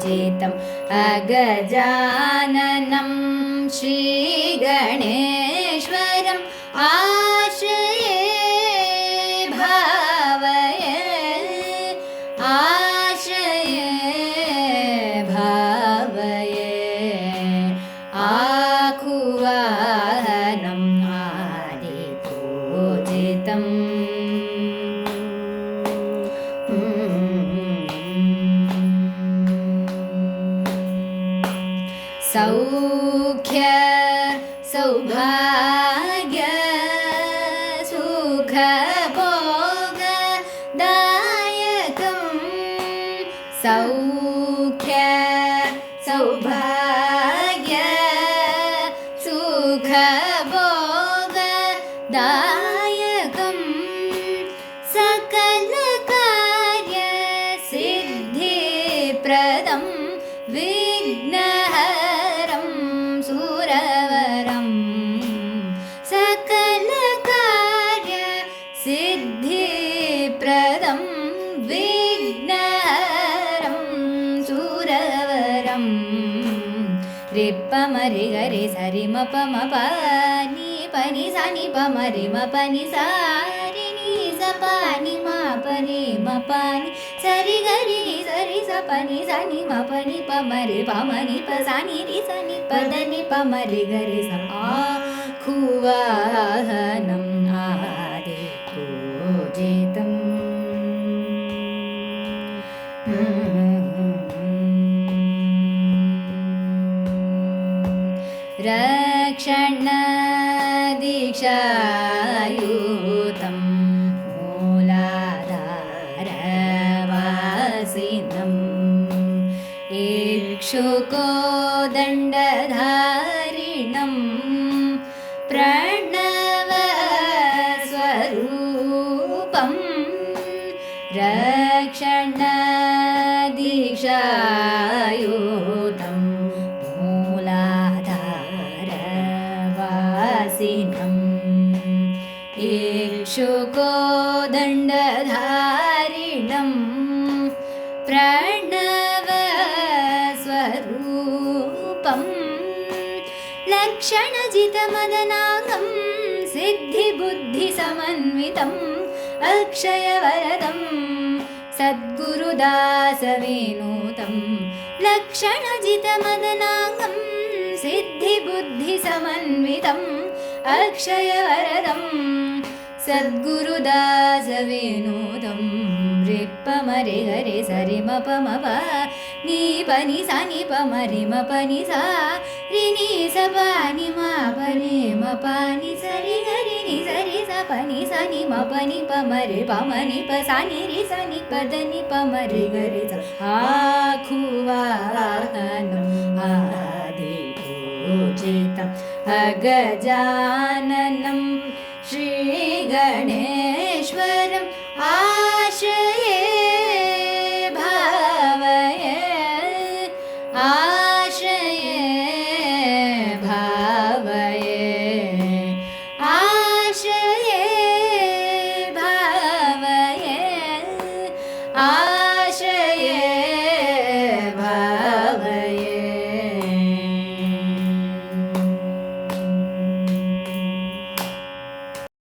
पूजितम् अगजाननं श्रीगणेश्वरम् आश्रये भावये आश्रये भावये आकुवाहनम् आदिपूजितम् सौख्य सौभाग्य सुखभोगदायकं सौख्य सौभाग्य सुखभोगदायकं सकलकार्यसिद्धिप्रदं विघ्नहरं सुरवरं सकलकार्यसिद्धिप्रदं विघ्नहरं सुरवरं रिप्पमरि गरि सरि मप मप नि पनि सा नि प मरि म पनि सा रि नि स प नि म प रि म प नि सरि गरि नि सरि स प नि सा नि म प नि प म रि प म नि प सा नि रि स नि प द नि प म रि गरि स आकुवाहनम् आदिपूजितम् रक्षणदीक्षायुतं मूलाधारवासिनम् इक्षुकोदण्डधारिणं प्रणवस्वरूपं रक्षणदीक्षायुतं मूलाधारवासिनम् इक्षुकोदण्डधारिणं प्रणवस्वरूपं लक्षणजितमदनागं सिद्धिबुद्धिसमन्वितम् अक्षयवरदं सद्गुरुदासविनुतं लक्षणजितमदनागं सिद्धिबुद्धिसमन्वितम् अक्षयवरदं सद्गुरुदासविनुतं रिप्पमरि गरि सरि मप मप नि पनि सा नि प मरि म पनि सा रि नि स प नि म प नि म प नि सरि गरि नि सरि स प नि सा नि म प नि प म रि प म नि प सा नि रि स नि प द नि प म रि गरि स आकुवाहनम् आदिपूजितम् अगजाननं